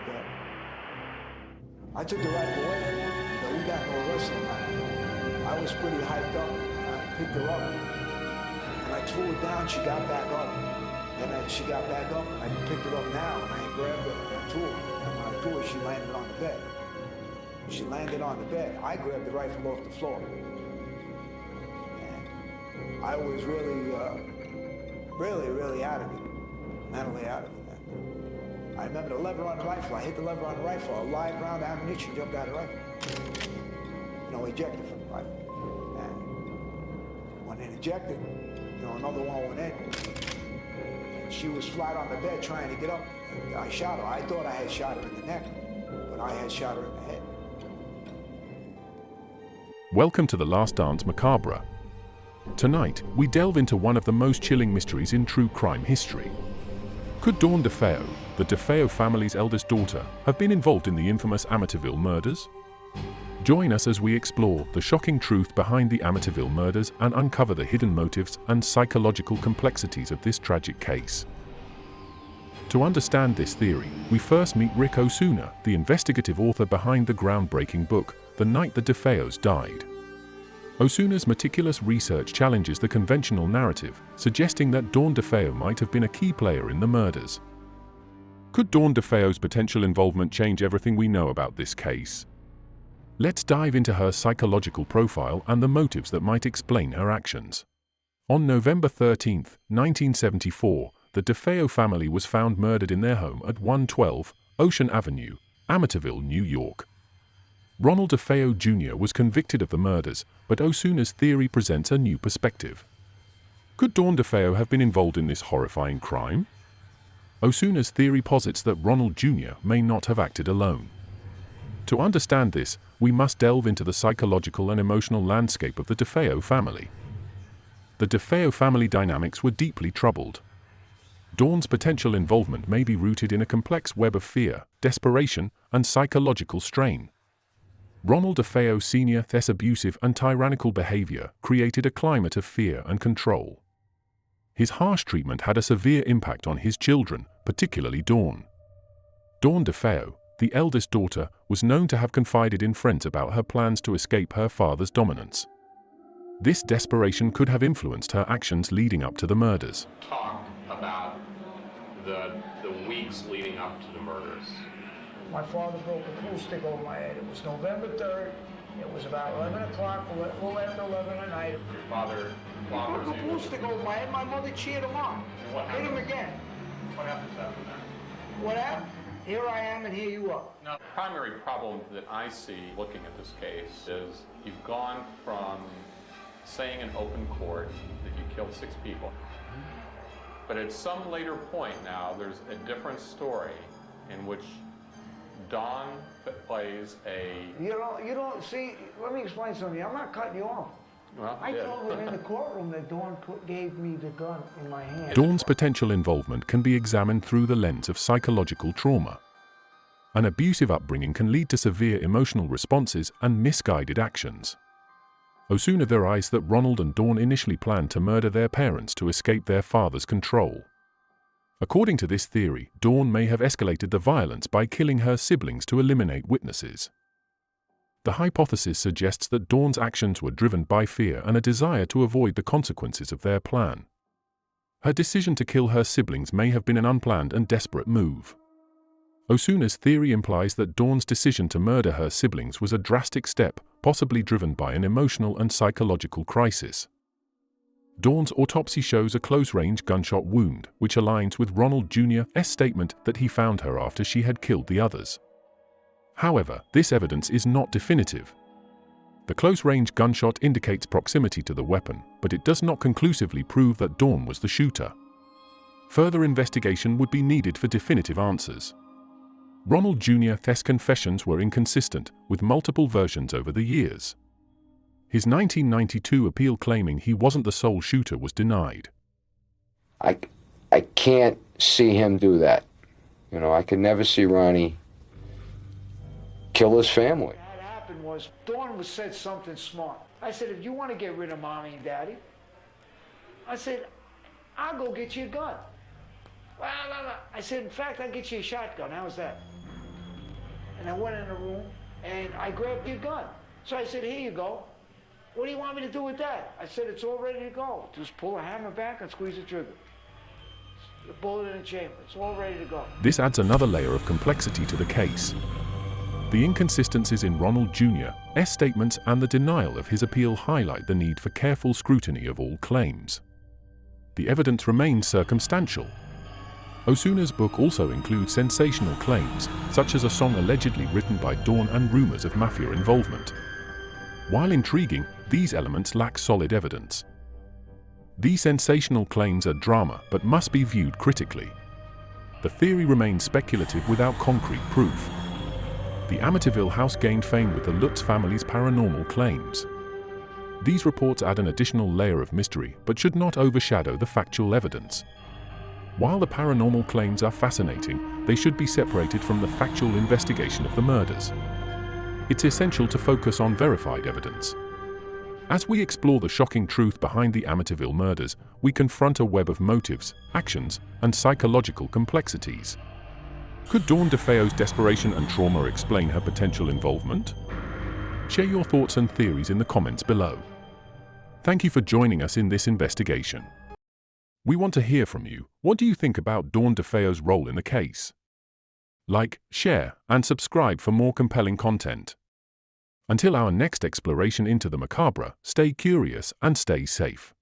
like that. I took the rifle away from her, but we got no wrestling match. I was pretty hyped up. I picked her up, and I threw her down. She got back up. Then she got back up, and I picked her up now, and I grabbed her, and I threw her. And when I threw her, she landed on the bed. She landed on the bed. I grabbed the rifle off the floor. And I was really out of it, mentally out of it. I remember the lever on the rifle. I hit the lever on the rifle. A live round of ammunition jumped out of the rifle. Ejected from the rifle. And when it ejected, another one went in. And she was flat on the bed trying to get up. And I shot her. I thought I had shot her in the neck, but I had shot her in the head. Welcome to the Last Dance Macabre. Tonight, we delve into one of the most chilling mysteries in true crime history. Could Dawn DeFeo, the DeFeo family's eldest daughter, have been involved in the infamous Amityville murders? Join us as we explore the shocking truth behind the Amityville murders and uncover the hidden motives and psychological complexities of this tragic case. To understand this theory, we first meet Ric Osuna, the investigative author behind the groundbreaking book, The Night the DeFeos Died. Osuna's meticulous research challenges the conventional narrative, suggesting that Dawn DeFeo might have been a key player in the murders. Could Dawn DeFeo's potential involvement change everything we know about this case? Let's dive into her psychological profile and the motives that might explain her actions. On November 13, 1974, the DeFeo family was found murdered in their home at 112 Ocean Avenue, Amityville, New York. Ronald DeFeo Jr. was convicted of the murders, but Osuna's theory presents a new perspective. Could Dawn DeFeo have been involved in this horrifying crime? Osuna's theory posits that Ronald Jr. may not have acted alone. To understand this, we must delve into the psychological and emotional landscape of the DeFeo family. The DeFeo family dynamics were deeply troubled. Dawn's potential involvement may be rooted in a complex web of fear, desperation, and psychological strain. Ronald DeFeo Sr.'s abusive and tyrannical behavior created a climate of fear and control. His harsh treatment had a severe impact on his children, particularly Dawn. Dawn DeFeo, the eldest daughter, was known to have confided in friends about her plans to escape her father's dominance. This desperation could have influenced her actions leading up to the murders. Talk about the weeks leading up to the murders. My father broke a pool stick over my head. It was November 3rd. It was about 11 o'clock, a little after 11 at night. Your father He broke a pool stick over my head. My mother cheered him on. Hit him again. What happens after that? What happened? Here I am and here you are. Now, the primary problem that I see looking at this case is you've gone from saying in open court that you killed 6 people. But at some later point now, there's a different story in which Dawn plays a... You don't see, let me explain something. I'm not cutting you off. Well, I told him in the courtroom that Dawn gave me the gun in my hand. Dawn's potential involvement can be examined through the lens of psychological trauma. An abusive upbringing can lead to severe emotional responses and misguided actions. Osuna theorized that Ronald and Dawn initially planned to murder their parents to escape their father's control. According to this theory, Dawn may have escalated the violence by killing her siblings to eliminate witnesses. The hypothesis suggests that Dawn's actions were driven by fear and a desire to avoid the consequences of their plan. Her decision to kill her siblings may have been an unplanned and desperate move. Osuna's theory implies that Dawn's decision to murder her siblings was a drastic step, possibly driven by an emotional and psychological crisis. Dawn's autopsy shows a close-range gunshot wound, which aligns with Ronald Jr.'s statement that he found her after she had killed the others. However, this evidence is not definitive. The close-range gunshot indicates proximity to the weapon, but it does not conclusively prove that Dawn was the shooter. Further investigation would be needed for definitive answers. Ronald Jr.'s confessions were inconsistent, with multiple versions over the years. His 1992 appeal claiming he wasn't the sole shooter was denied. I can't see him do that. I could never see Ronnie kill his family. What had happened was Dawn said something smart. I said, if you want to get rid of Mommy and Daddy, I said, I'll go get you a gun. Well, no. I said, in fact, I'll get you a shotgun. How's that? And I went in the room, and I grabbed your gun. So I said, here you go. What do you want me to do with that? I said, it's all ready to go. Just pull the hammer back and squeeze the trigger. The bullet in the chamber. It's all ready to go. This adds another layer of complexity to the case. The inconsistencies in Ronald Jr.'s statements and the denial of his appeal highlight the need for careful scrutiny of all claims. The evidence remains circumstantial. Osuna's book also includes sensational claims, such as a song allegedly written by Dawn and rumors of mafia involvement. While intriguing, these elements lack solid evidence. These sensational claims are drama but must be viewed critically. The theory remains speculative without concrete proof. The Amityville house gained fame with the Lutz family's paranormal claims. These reports add an additional layer of mystery but should not overshadow the factual evidence. While the paranormal claims are fascinating, they should be separated from the factual investigation of the murders. It's essential to focus on verified evidence. As we explore the shocking truth behind the Amityville murders, we confront a web of motives, actions, and psychological complexities. Could Dawn DeFeo's desperation and trauma explain her potential involvement? Share your thoughts and theories in the comments below. Thank you for joining us in this investigation. We want to hear from you. What do you think about Dawn DeFeo's role in the case? Like, share, and subscribe for more compelling content. Until our next exploration into the macabre, stay curious and stay safe.